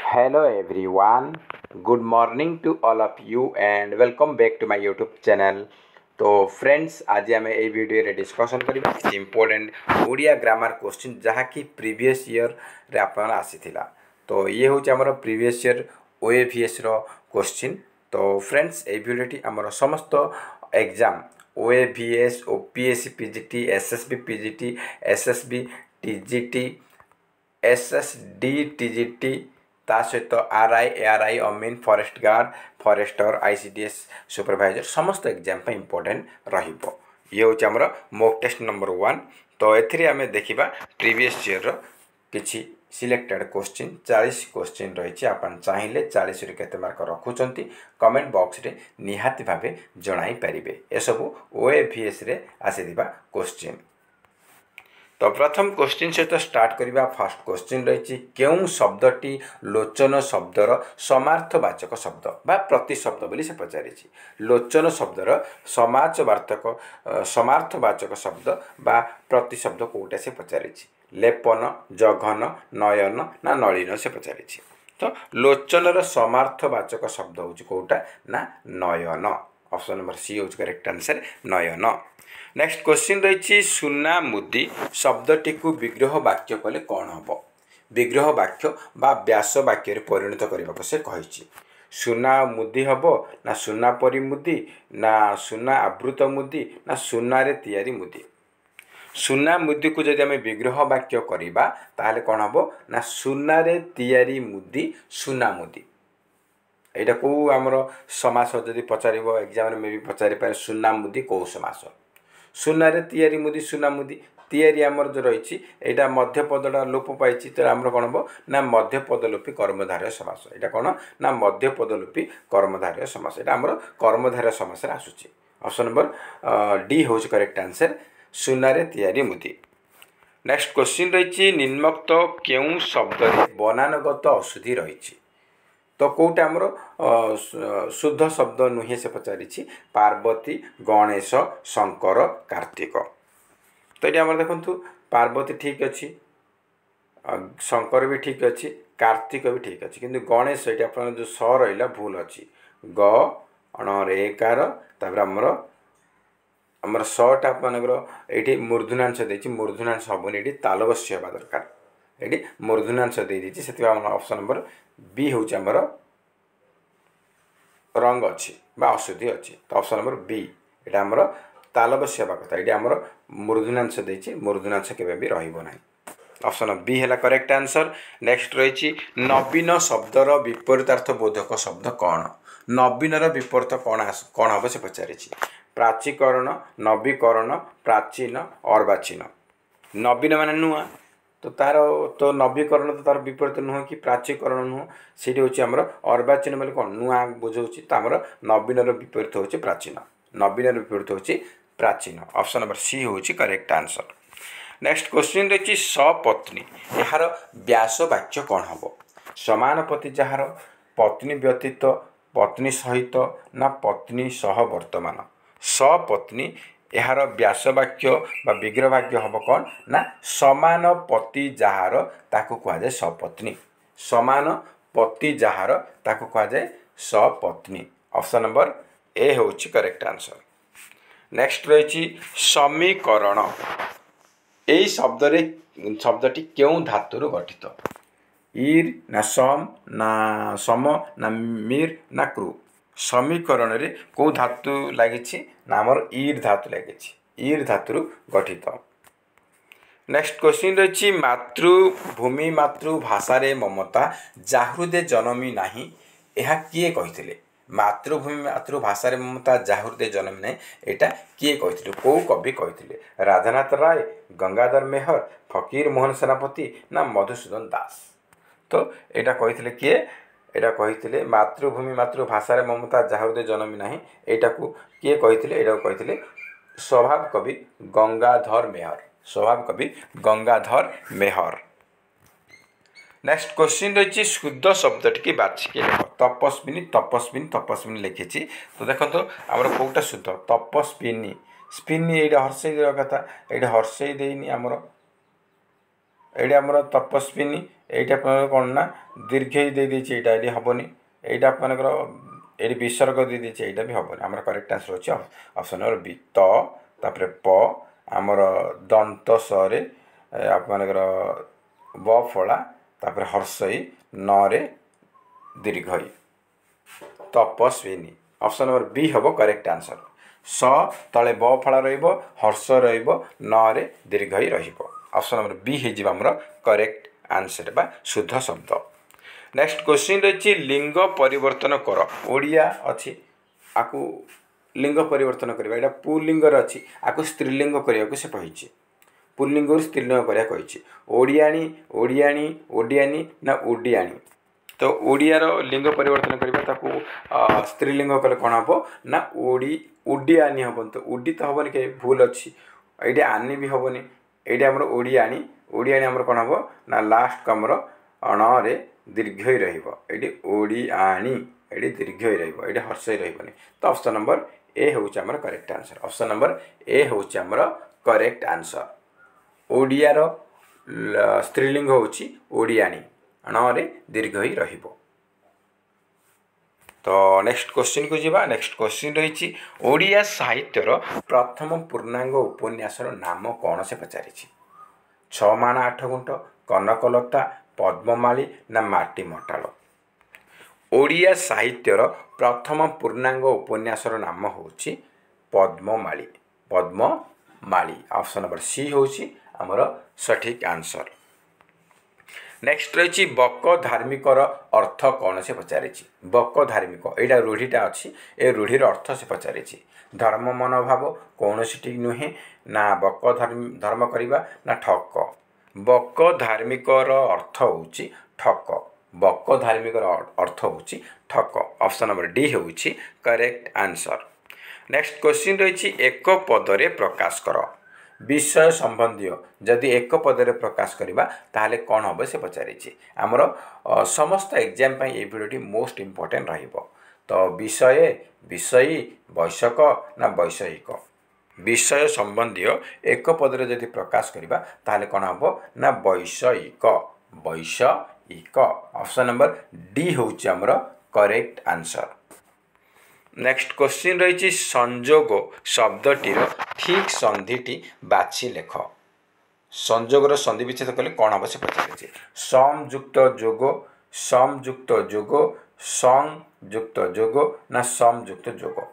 Hello everyone, good morning to all of you and welcome back to my YouTube channel. तो friends आज आम ये video discussion करबा किसी इंपोर्टेंट ओडिया ग्रामर क्वेश्चन जहाँकि प्रीवियस ईयर रे आपन आसीथिला। तो ये हूँ आमर प्रीवियस ईयर ओएवीएस रो क्वेश्चन। तो फ्रेंड्स ये वीडियोटी आमर समस्त exam OAVS OPSC PGT SSB PGT SSB TGT SSD TGT ता सहित आरआई एआरआई अमीन forest guard forester ICDS supervisor समस्त एग्जाम पे इंपोर्टेंट रहिबो। ये हूँ आमर मॉक टेस्ट नंबर 1। तो एथिरे आमे देखिबा प्रीवियस ईयर रो किछि सिलेक्टेड क्वेश्चन 40 क्वेश्चन रही। आपन चाहिए 40 रे केते मार्क रखुचंती कमेंट बॉक्स रे निहाती भाबे जणाई परिबे। ए सब ओएवीएस रे आसीदिबा क्वेश्चन। तो प्रथम क्वेश्चन सहित स्टार्ट करवा। फर्स्ट क्वेश्चन रही केउं शब्दटी लोचन शब्दर समार्थवाचक शब्द बा प्रतिशब्द बोली से पचारि। लोचन शब्दर समार्थवाचक शब्द बा प्रतिशब्द कोटा से पचारि। लेपन जघन नयन ना नलिन से पचारि। तो लोचनर समार्थवाचक शब्द हूँ कोटा ना नयन। ऑप्शन नंबर सी हूँ करेक्ट आंसर नयन। नेक्स्ट क्वेश्चन रही सुना मुदी शब्दटी को विग्रह वाक्य कले कौन हम। विग्रह वाक्य बा व्यास वाक्य परिणत करने को से कही। सुना मुदी हम ना सुना परी मुदी ना सुना आवृत मुदी ना सुना रे तैयारी मुदी। सुना मुदी को जदि आम विग्रह वाक्य करवा ताहले कौन हम ना सुना रे तैयारी मुदी सुना मुदी। यहाँ कौ आमर समास जदि पचार एग्जाम में भी पचारि पारे सुना मुदी कौ समास। सुना रे तैयारी मुदी सुना मुदी तैयारी आमर जो रही यहाँ मध्य पदटा लोप पाई। तो आमर कौन हम ना मध्य पदलोपी कर्मधारय समास। यहाँ कौन ना मध्य पदलोपी कर्मधारय समास। यहाँ आमर कर्मधारय समास आसूची। ऑप्शन नंबर डी हूँ करेक्ट आंसर सुना रे तैयारी मुदी। नेक्स्ट क्वेश्चन रही निम्नोक्त केउं शब्द बनानगत अशुद्धि रही। तो कौटा आमर शुद्ध शब्द नुहे से पचारि। पार्वती गणेश शंकर कार्तिक। तो ये आमर देखु पार्वती ठीक अच्छी शंकर भी ठीक अच्छी कार्तिक भी ठीक अच्छी किंतु गणेश ये आप जो स रहा भूल अच्छी ग अण एकार तापर आमर सटा ये मूर्धन्यांश देती मूर्धन्यांश हेनी ये तालबस्य हवा दरकार। ये मूर्धन्यांश दे से ऑप्शन नंबर बी हूँ आमर रंग अच्छी बा अशुद्धि अच्छी। तो ऑप्शन नंबर बी यहाँ आमर तालबस्य हवा कथा। ये आमर मूर्धन्यांश देती मूर्धन्यांश केवे भी रहिबो नाही। ऑप्शन बी है करेक्ट आंसर। नेक्स्ट रही नवीन शब्दर विपरीतार्थ बोधक शब्द कौन। नवीनर विपरीत कौन हम से पचारि। प्राचीकरण नवीकरण प्राचीन अर्वाचीन। नवीन माने नुआ तो तार तो नवीकरण तो तार विपरीत नुह कि प्राचीकरण नुह से हूँ आमर अर्वाचीन बोले कौन नुआ बुझाऊँ। तो आमर नवीनर विपरीत हूँ प्राचीन नवीनर विपरीत हूँ प्राचीन। ऑप्शन नंबर सी हूँ करेक्ट आंसर। नेक्स्ट क्वेश्चन रही सपत्नी यार व्यास वाक्य कौन हम। समान पति जार पत्नी व्यतीत पत्नी सहित ना पत्नी सह वर्तमान। सपत्नी यार व्यास वाक्य बा विग्रह वाक्य हम कौन ना समान पति जार ताकू कहुए सपत्नी। समान पति जार ताकू कहुए सपत्नी। ऑप्शन नंबर ए हूँ करेक्ट आंसर। नेक्स्ट रही समीकरण यही शब्दटी क्यों धातुर गठित। ईर ना सम ना सम ना मीर ना क्रू। समीकरण रे कौ धातु लगी ना आमर ईर धातु लगी। ईर धातु गठित। नेक्स्ट क्वेश्चन रही मातृभूमि मातृभाषा ममता जाहृदे जनमी नाही यह किए कही। मातृभूमि मातृभाषा ममता जाहृदे जनमी ना यहाँ किए कही कौ कवि कही। राधानाथ राय गंगाधर मेहर फकीर मोहन सेनापति ना मधुसूदन दास। तो यहाँ कही किए यहाँ कही मातृभूमि मातृभाषा ममता जाहृदे जनमी ना यहाँ को किए कही यहाँ कही स्वभाव कवि गंगाधर मेहर। स्वभाव कवि गंगाधर मेहर। नेक्स्ट क्वेश्चन रही शुद्ध शब्द टी बाछिके लिख। तपस्विनी तपस्विनी तपस्विनी लिखी। तो देखो आमर कौटा शुद्ध तपस्विनी स्पिनी ये हर्षई देवा कथा ये हर्षई देनी आमर ये आमर तपस्विनी এইটা कौन ना दीर्घ दे दीजिए यहाँ ये हेनी यहाँ आपर ये विसर्ग दे दीजिए यहाँ भी हेनी आम करेक्ट आंसर होची ऑप्शन नंबर बी तापर प आमर दंत सरे आपर ब फला तापर हर्षई न दीर्घई तपस्विनी ऑप्शन नंबर बी हम करेक्ट आंसर स तले ब फला हर्ष न दीर्घई ऑप्शन नंबर बी हो करेक्ट आंसर बा शुद्ध शब्द। नेक्स्ट क्वेश्चन रही लिंग परिवर्तन कर ओडिया अच्छी आपको लिंग परिवर्तन करवा यहाँ पुलिंगर अच्छी आपको स्त्रीलिंग करने से कही पुलिंग स्त्रीलिंग करा ओडियाणी ओडियाणी ओडियानी ना ओडियाणी तो ओडियार लिंग परिवर्तन करवा स्त्रीलिंग कले कौन हम ना ओडियानी हम तो उडी तो हेनी कहीं भूल अच्छी ये आनी भी हेनी ये आमर ओडियाणी ओडियाणी आमर कौन हम ना लास्ट को आमर अणे दीर्घ रही ओडियाणी ये दीर्घ रही हर्ष रही तो ऑप्शन नंबर ए हूँ आमर correct answer option number A हूँ आमर करेक्ट आंसर ओडियार स्त्रीलिंग हूँ ओडियाणी अणे दीर्घ ही रहिबो। तो नेक्स्ट क्वेश्चन को जीवा नेक्स्ट क्वेश्चन रही ओडिया साहित्यर प्रथम पूर्णांग उपन्यासर नाम कौन से पचारि छ माण आठ गुंठ कनकलता पद्ममाली ना माटी मटाल ओडिया साहित्यर प्रथम पूर्णांग उपन्यासर नाम हूँ पद्ममाली पद्ममाली ऑप्शन नंबर सी हूँ आमर सठिक आंसर। नेक्स्ट रही बक धार्मिकर अर्थ कौन से पचारि बक धार्मिक यहाँ रूढ़ीटा अच्छी ए रूढ़ीर अर्थ से पचारि धर्म मनोभाव कौन सी नुहे ना बक धर्म करवा ना ठक बक धार्मिकर अर्थ हूँ ठक बक धार्मिकर अर्थ हूँ ठक ऑप्शन नंबर डी हूँ करेक्ट आंसर। नेक्स्ट क्वेश्चन रही एक पदरे प्रकाश कर विषय संबंधी जदि एक पदरे प्रकाश करवा ताहले कौन हम से पचारि आमर समस्त एग्जाम ये भिडियोटी मोस्ट इम्पोर्टेंट रहिबो तो विषय विषयी वैशक ना वैषयिक विषय संबंधी एक पदरे जदि प्रकाश करवा ताहले कौन हम ना वैषयिक वैषयिक ऑप्शन नंबर डी हूँ आमर करेक्ट आंसर। नेक्स्ट क्वेश्चन रही संजोग शब्दटीर ठीक संधिटी बाछि लेख संजोगर संधि विच्छेद कले कौन हम से पचारि संयुक्त जोग संयुक्त जोग संयुक्त जोग ना संयुक्त जोग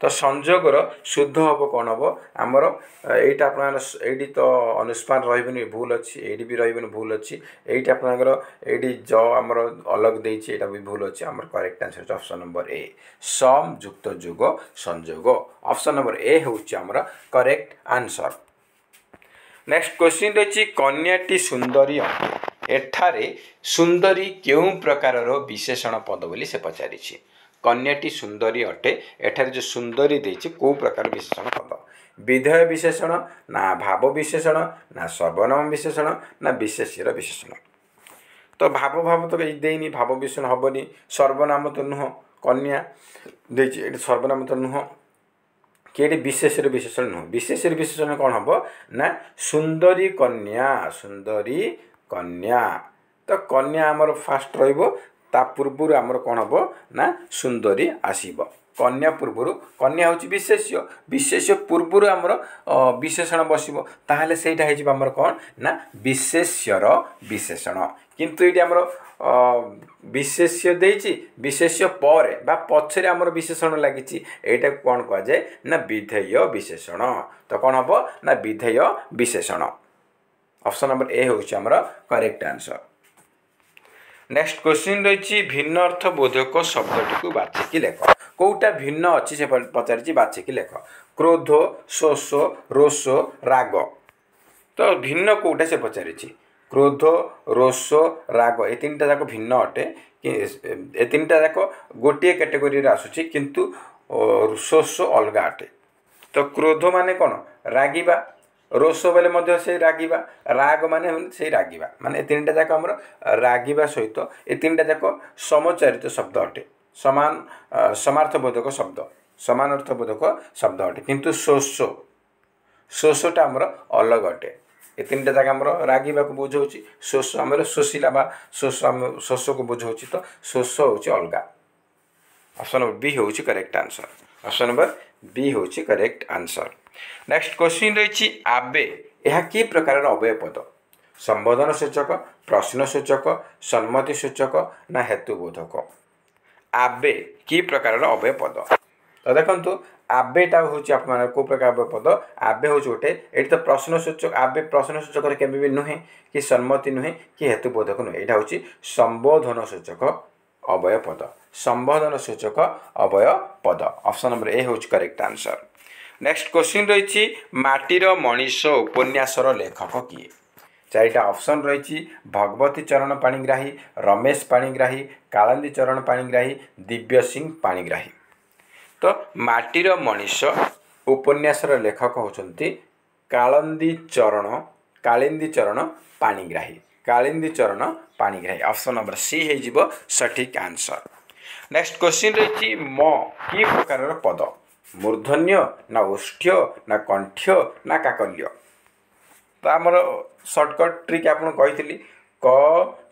तो संजोगर शुद्ध हम कौन हम आमर यहीटा आपड़ी तो अनुस्पान रही भूल अच्छी ये भी रही भूल अच्छी यहीटा आपंकर ये ज आमर अलग देती भी भूल अच्छी आमर correct answer option number A संयुक्त जोग संजोग ऑप्शन नंबर ए हूँ आमर करेक्ट आंसर। नेक्स्ट क्वेश्चन रही कन्याटी सुंदरी अटे एठारे सुंदरी क्यों प्रकार विशेषण पद बोली से पचारि कन्याटी सुंदरी अटे एठारे जो सुंदरी देछि को प्रकार विशेषण पद विधेय विशेषण ना भाव विशेषण ना सर्वनाम विशेषण ना विशेष्यर विशेषण तो भाव तो देनी भाव विशेषण हेनी सर्वनाम तो नुह कन्या देखिए सर्वनाम तो नुह कि विशेष्यर विशेषण नुह विशेष्यर विशेषण कौन हम ना सुंदरी कन्या तो कन्या आमर फास्ट रहिबो ता पूर्व आमर कौन हम ना सुंदरी आसीब कन्या पूर्व कन्या हूँ विशेष्य विशेष्य पूर्व आमर विशेषण बसब ताहले सेटा है आमर कौन ना विशेष्यर विशेषण किंतु ये आमर विशेष्य देछि विशेष्य पर बा पछरे आमर विशेषण लगी एटा कौन कह जाए ना विधेय विशेषण तो कौन हम ना विधेय विशेषण ऑप्शन नंबर ए हूँ आमर करेक्ट आंसर। नेक्स्ट क्वेश्चन रही भिन्न अर्थ बोधक शब्दटी को बाछिकी लेख कौटा भिन्न अच्छी से पचारि बाछिकी लेख क्रोध शोष रोष राग तो भिन्न कौटा से पचारि क्रोध रोष राग ये तीन जाक भिन्न अटे ए तीन जाक गोटे कैटेगोरी आसूची किंतु शोष अलग अटे तो क्रोध माने कौन रागिबा रोष बेले से रागिबा राग माने से रागिबा माने तीन जाक आमर रागिबा सहित ए तीन जाक समचारित शब्द अटे समान समार्थबोधक शब्द समान अर्थबोधक शब्द अटे किंतु शोषटा आमर अलग अटे ए तीन टा जगह आमर रागिबा को बुझाउछि शोष आमर शोषिला बा शोष को बुझाउछि तो शोष होउछि अलगा ऑप्शन नंबर बी होउछि correct answer option number B होउछि करेक्ट आंसर नेक्स्ट क्वेश्चन रही आबे यह कि प्रकार अव्यय पद संबोधन सूचक प्रश्न सूचक सम्मति सूचक ना हेतुबोधक आबे कि प्रकार अव्यय पद तो देखंतु आबेटा होची आपन को प्रकार अव्यय पद आबे होची गोटे एठी तो प्रश्न सूचक आबे प्रश्न सूचक रे केबे भी नुहे कि सम्मति नुहे कि हेतुबोधक नुहे एटा होची संबोधन सूचक अव्यय पद संबोधन सूचक अव्यय पद ऑप्शन नंबर ए होची करेक्ट आंसर नेक्स्ट क्वेश्चन रही माटीर मनीष उपन्यासर लेखक किए चारिटा ऑप्शन रही भगवती चरण पाणिग्राही रमेश पाणिग्राही कालंदी चरण पाणिग्राही दिव्य सिंह पाणिग्राही तो माटीर मनीष उपन्यासर लेखक होचंती कालिंदी चरण पाणिग्राही ऑप्शन नंबर सी है जीवो सठिक आंसर नेक्स्ट क्वेश्चन रही म कि प्रकार पद मूर्धन्य ना ओष्ठ्य ना कंठ्य ना काकल्य तो आमर शॉर्टकट ट्रिक आपन कही क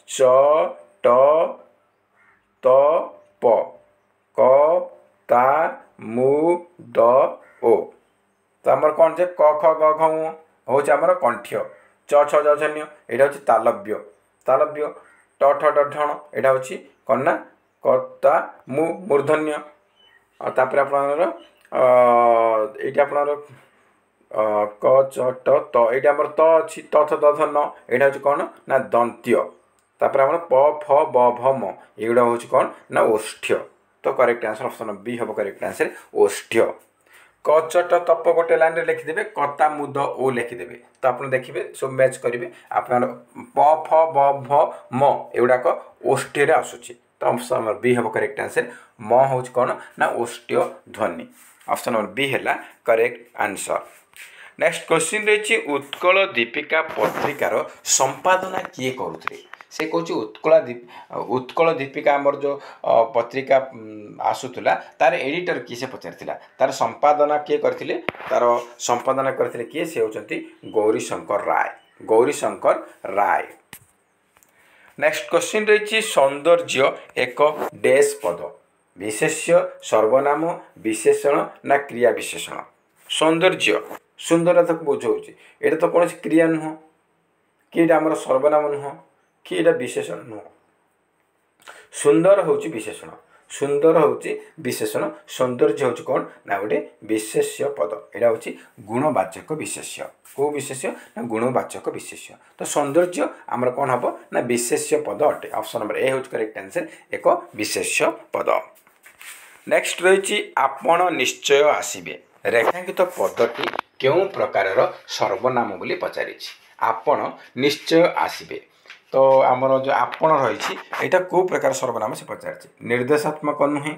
च ट त प क ता मु द ओ तो आमर कौन जे क ख ग घ हो आमर कंठ्य च छ ज झन्य एटा होची तालव्य ट ठ ड ढण एटा होची कौन ना क ता मु मूर्धन्य तापर आपनर एटा आपनर क च ट त एटा हमर त अछि त थ द ध न एटा होची कोन ना दंत्य तापर हमर प फ ब भ म एगुडा होची कोन ना ओष्ठ्य तो करेक्ट आंसर ऑप्शन बी हबो करेक्ट आंसर ओष्ठ्य क च ट तप गोटे लाइन रे लिखि देबे कता मुद ओ लिखि देबे तो आपण देखिबे सब मैच करिवे आपण प फ ब भ म एगुडा को ओष्ठ्य रे आसुची तो ऑप्शन नंबर बी हबो करेक्ट आंसर म होची कोन ना ओष्ठ्य ध्वनि ऑप्शन नंबर बी हैला करेक्ट आंसर नेक्स्ट क्वेश्चन रही उत्कल दीपिका पत्रिकार संपादना किए करुले से कहूँ उत्कल दीपिका आमर जो पत्रिका आसूला तार एडिटर किए से पचार तार संपादना किए करथिले तार संपादना करथिले किए से होचंती गौरीशंकर राय नेक्स्ट क्वेश्चन रही सौंदर्य एक डैश पद विशेष्य सर्वनाम विशेषण ना क्रिया विशेषण सौंदर्य सुंदरता को बुझाऊँच एटा तो कौन क्रिया नुह कि आमर सर्वनाम नुह कि विशेषण नुह सुंदर हूँ विशेषण सौंदर्य हूँ कौन ना गोटे विशेष्य पद यहाँ हूँ गुणवाचक विशेष्य को विशेष्य ना गुणवाचक विशेष्य तो सौंदर्य आमर कौन हम ना विशेष्य पद अटे ऑप्शन नंबर ए हूँ करेक्ट आंसर एक विशेष्य पद नेक्स्ट रही आपण निश्चय आसीबे रेखांकित पदटी क्यों प्रकार सर्वनाम बोली पचारि आपण निश्चय आसीबे तो आमर जो आपण रही यहाँ को प्रकार सर्वनाम से पचार निर्देशात्मक नुहे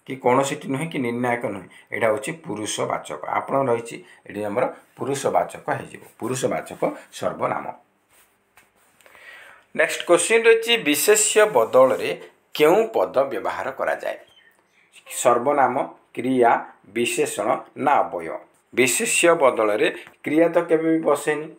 कि कौन सीटी नुहे कि निर्णायक नुहे यहाँ हूँ पुरुषवाचक आपण रही ये आमर पुरुषवाचक हो पुरुषवाचक सर्वनाम नेक्स्ट क्वेश्चन रही विशेष्य बदल रे क्यों पद व्यवहार करा जाए सर्वनाम क्रिया विशेषण ना अव्यय विशेष्य बदल रे क्रिया तो केबे भी बसेनी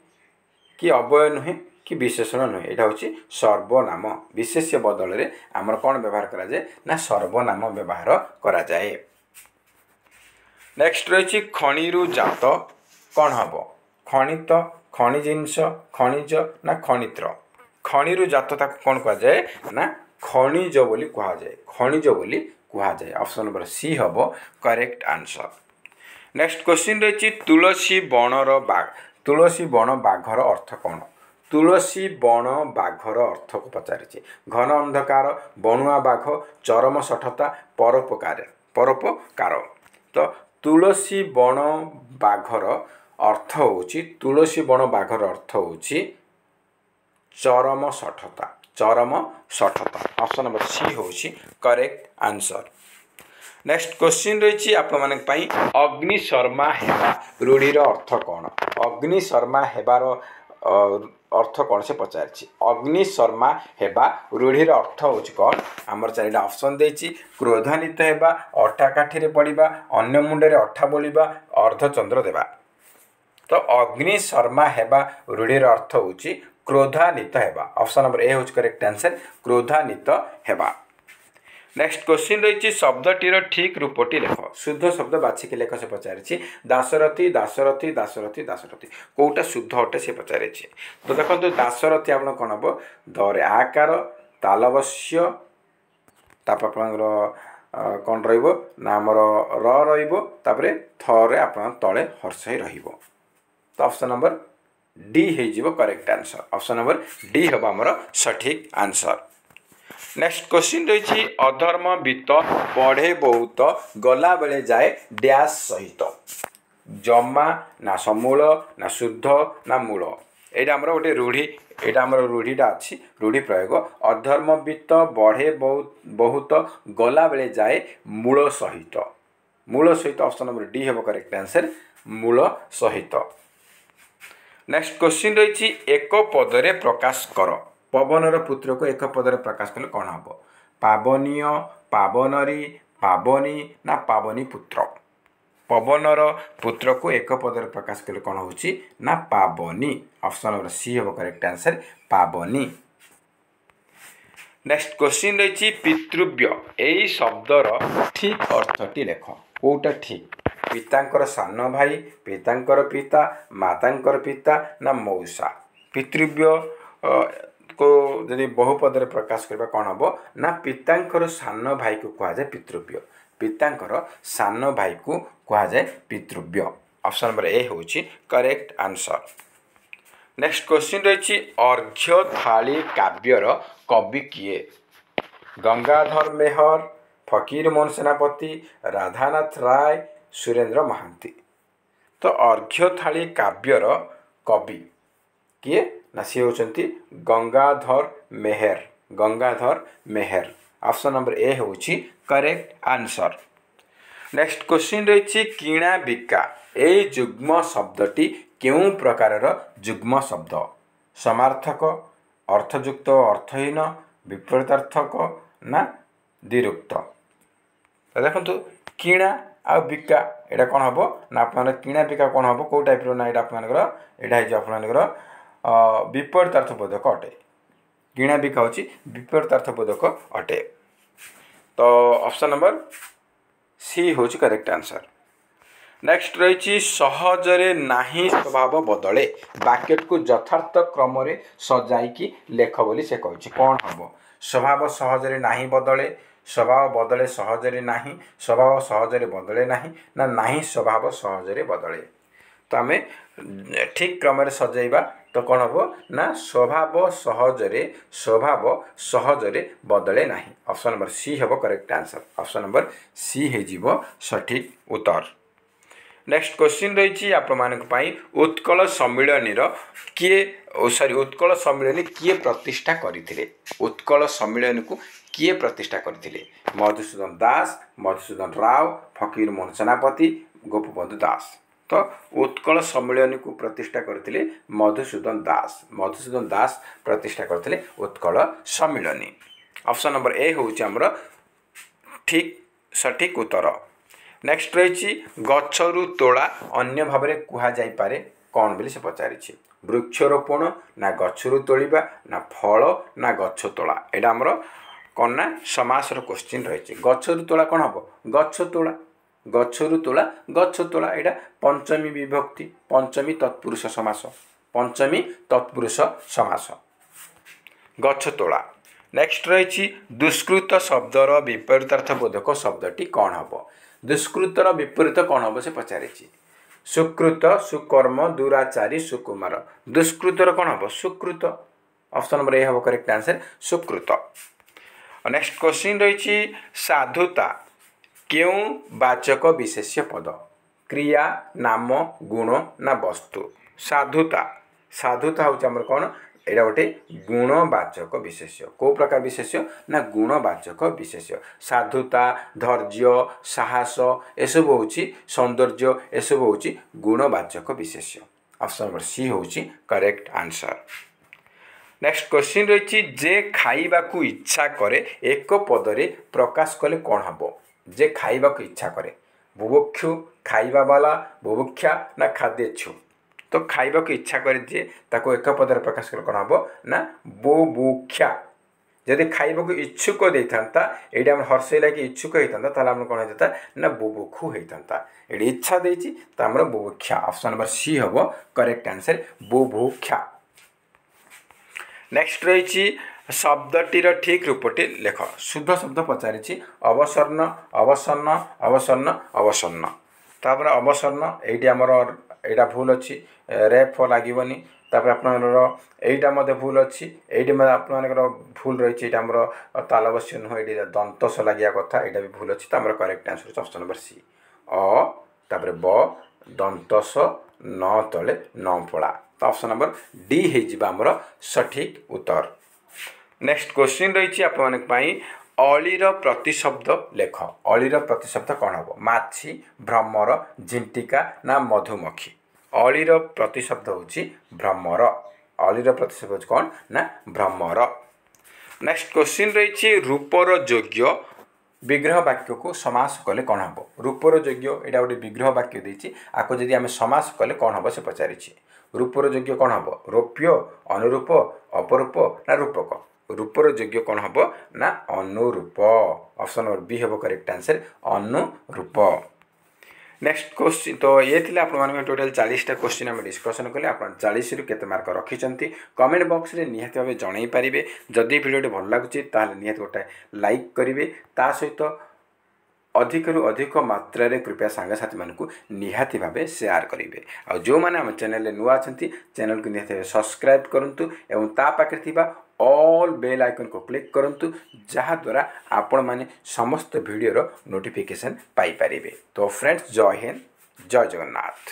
कि अव्यय नुहे कि विशेषण नुहे यहाँ हूँ सर्वनाम विशेष्य बदल रे आमर कौन व्यवहार करा जाए ना सर्वनाम व्यवहार करा जाए नेक्स्ट रही खणिरु जात कौन हम खणित खनि जिनस खनिज ना खनित्र खणिरु जात ताको कौन कह जाए ना खनिज बोली कह जाए खनिज बोली कह जाए ऑप्शन नंबर सी हम करेक्ट आंसर नेक्स्ट क्वेश्चन रही तुलसी बणर बाघ तुलसी बण बाघर अर्थ कौन तुलसी बण बाघर अर्थ को पचारि घन अंधकार बणुआ बाघ चरम सठता परोपकार तो तुलसी बण बाघर अर्थ होची तुलसी बण बाघर अर्थ होची चरम सठता ऑप्शन नंबर सी होची करेक्ट आंसर नेक्स्ट क्वेश्चन रही आपई अग्नि शर्मा हेबा रूढ़ीर अर्थ कौन अग्नि शर्मा हेबार अर्थ कौन से पचार अग्नि शर्मा हेबा रूढ़ीर अर्थ हूँ कौन आमर चारिटा ऑप्शन देछि क्रोधान्वित हेबा अठा काठी पड़ा अन्य मुंडे अठा बोलिबा अर्धचंद्र देवा तो अग्नि शर्मा हेबा रूढ़ीर अर्थ होची क्रोधान्वित हेबा। ऑप्शन नंबर ए होची करेक्ट आंसर क्रोधान्वित हेबा। नेक्स्ट क्वेश्चन रही शब्दटीर ठीक रूपटी लेख शुद्ध शब्द बाछिकी लेख से पचारि दासरथी दासरथी दासरथी दासरथी कौटा शुद्ध अटे से पचारि। तो देखो दासरथी आप कौन हम दरे आकार तालबस्य तापर कौन रमर रपर थे आप तले हर्षई रहिबो। तो ऑप्शन नंबर डी हो correct answer. Option number D हम आमर सठिक आंसर। नेक्स्ट क्वेश्चन रही अधर्म वित्त बढ़े बहुत गला बेले जाए डैश सहित जमा ना समूल ना शुद्ध ना मूल। यहाँ आमर गोटे रूढ़ी यहाँ आमर रूढ़ीटा अच्छी रूढ़ी प्रयोग अधर्म वित्त बढ़े बहुत गला बेले जाए मूल सहित ऑप्शन नंबर डी हम करेक्ट आंसर मूल सहित। नेक्स्ट क्वेश्चन रही एक पदरे प्रकाश कर पवनर पुत्र को एक पदरे प्रकाश कले कौन हम पावनीय पावनरी पावनी ना पावनी पुत्र। पवनर पुत्र को एक पदरे प्रकाश कले कौन होची ना पावनी। ऑप्शन नंबर सी हम करेक्ट आंसर पावनी। नेक्स्ट क्वेश्चन रही पितृव्य यही शब्दर ठीक अर्थटी लेख कौटा ठीक पितांकर सान भाई पितांकर पिता मातांकर पिता ना मौसा। पितृव्य को यदि बहुपदरे प्रकाश करबा कौन हम ना पितांकर सान भाई को कह जाए पितृव्य पितांकर सान भाई को कह जाए पितृव्य। ऑप्शन नंबर ए होची करेक्ट आंसर। नेक्स्ट क्वेश्चन रही अर्घ्य थाली काव्यर कवि किए गंगाधर मेहर फकीर मोहन सेनापति राधानाथ राय सुरेंद्र महांती। तो अर्घ्य थाली काव्यर कवि किए ना सी होचंती गंगाधर मेहर गंगाधर मेहर। ऑप्शन नंबर ए होची करेक्ट आंसर। नेक्स्ट क्वेश्चन रही किणा बिका यही जुग्म शब्दटी केउं प्रकारर जुग्म शब्द समार्थक अर्थयुक्त अर्थहीन विपरीतार्थक ना द्विरुक्त। तो देखो किणा आ बिका यहाँ कौन हम ना आप किणा बिका कौन हम कौ टाइप ना यहाँ आपर विपरीतार्थ बोधक अटे किणा बिका हूँ विपरीतार्थ बोधक अटे। तो ऑप्शन नंबर सी हूँ करेक्ट आंसर। नेक्स्ट रही सहजरे नाही स्वभाव बदले बाकेट को यथार्थ क्रम सजाई लेख बोली से कही कौन हम स्वभाव सहजरे नाही बदले स्वभाव बदले सहजरे नाही स्वभाव सहजरे बदले नाही ना नाही स्वभाव सहजरे बदले। तो आम ठीक क्रम सजाइबा तो कौन हम ना स्वभाव सहजरे बदले नाही। ऑप्शन नंबर सी हम correct answer. Option number C हो सठिक उत्तर। नेक्स्ट क्वेश्चन रही आपण उत्कल सम्मिलनी किए सॉरी उत्कल सम्मिलनी किए प्रतिष्ठा करते उत्कल सम्मिलनी को किए प्रतिष्ठा करते मधुसूदन दास मधुसूदन राव फकीर मोहन सेनापति गोपबंधु दास। तो उत्कल सम्मिलनी को प्रतिष्ठा करते मधुसूदन दास प्रतिष्ठा करते उत्कल सम्मिलनी। ऑप्शन नंबर ए हूँ आमर ठीक सठिक उत्तर। नेक्स्ट रही गच्छरु तोड़ा अन्य भाव में कह जापे कौन बोली से पचारि वृक्षरोपण ना गच्छरु तोड़ा ना फल ना गछ तोड़ा। यहाँ आमर कौन ना समासर क्वेश्चन रही गच्छरु तोड़ा कौन हम गछ तोड़ा गच्छरु तोड़ा गछ तोड़ा। यहाँ पंचमी विभक्ति पंचमी तत्पुरुष समास गछ तोड़ा। नेक्स्ट रही दुष्कृत शब्दर विपरीतार्थ बोधक शब्दटी कौन हम दुष्कृतर विपरीत कौन हम से पचारि सुकृत सुकर्म दुराचारी सुकुमार। दुष्कृतर कौन हम सुकृत। ऑप्शन नंबर ए हम करेक्ट आंसर सुकृत। नेक्स्ट क्वेश्चन रही साधुता क्यों वाचक विशेष्य पद क्रिया नाम गुण ना वस्तु। साधुता हूँ आमर कौन यहाँ गोटे गुणवाचक विशेष्य कौ प्रकार विशेष्य ना गुणवाचक विशेष्य साधुता धैर्य साहस एसबू हूँ सौंदर्य एसबू हूँ गुणवाचक विशेष्य। ऑप्शन नंबर सी हूँ करेक्ट आंसर। नेक्स्ट क्वेश्चन रही जे खाइबा को इच्छा करे एक पदरे प्रकाश कले कौन हम जे खाइबा को इच्छा करे बुभुक्षु खाइबा वाला बुभुक्षा ना खाद्येच्छु। तो खाइबा को इच्छा कर दिए ताको एक पदर प्रकाश कले कौन हम ना बुभुक्षा जदि खाइबा को इच्छुक देता ये हर्षे लगे इच्छुक होता कौन होता ना बुभुक्षु होता ये इच्छा देती तो आम बुभुक्षा ऑप्शन नंबर सी हम करेक्ट आंसर बुभुक्षा। नेक्स्ट रही शब्दटीर ठीक रूपटी लेख शुद्ध शब्द पचारि अवसर्ण अवसन्न अवसन्न अवसन्न तापर अवसर्ण ये आमर यहाँ भूल अच्छी रेफ लगनी तापर आपटा भूल अच्छी ये आपर भूल रही आमर तालबस्य नुह ये दंतस लगे कथा यहाँ भी भूल अच्छी तो आम correct answer option number C तापर ब दंतस न तले न पड़ा तो ऑप्शन नंबर डी होमर सठिक उत्तर। नेक्स्ट क्वेश्चन रही आपंपाई अलीर प्रतिशब्द लेख अलीर प्रतिशब्द कौन हम माछी भ्रमर झिंटिका ना मधुमक्खी अलीर प्रतिशब्द हूँ भ्रमर अलीर प्रतिशब्द हूँ कौन ना भ्रमर। नेक्स्ट क्वेश्चन रही रूपर योग्य विग्रह वाक्य को समास कले कौन हम रूपर योग्य यहाँ गोटे विग्रह वाक्य देती आपको जदि आम समास कले कौन हम से पचारि रूपर योग्य कौन हम रौप्य अनुरूप अपरूप ना रूपक रूपर योग्य कौन हम ना अनुरूप ऑप्शन नंबर बी हम करेक्ट आंसर अनुरूप। नेक्स्ट क्वेश्चन तो ये थी आप टोटाल 40टा क्वेश्चन आम डिस्कसन कले आप 40 रु केते मार्क रखिंट कमेंट बॉक्स रे निहाती भाव जन पारे जदि भिडियो भल लगुच निहाती गोटे लाइक करेंगे ता सहित अधिक रु अधिक मात्रा रे कृपया सांगसाथी मानू निहाती भाव शेयर करेंगे आ जो मैंने आम चैनल नुआ अच्छा चैनल को निहाती सब्सक्राइब करूँ एवं ता पाखे ऑल बेल आइकन को क्लिक करूँ जहाद्वारा आपण मैंने समस्त भिडियोर नोटिफिकेशन पाई पारिबे। तो फ्रेंड्स जय हिंद जय जगन्नाथ।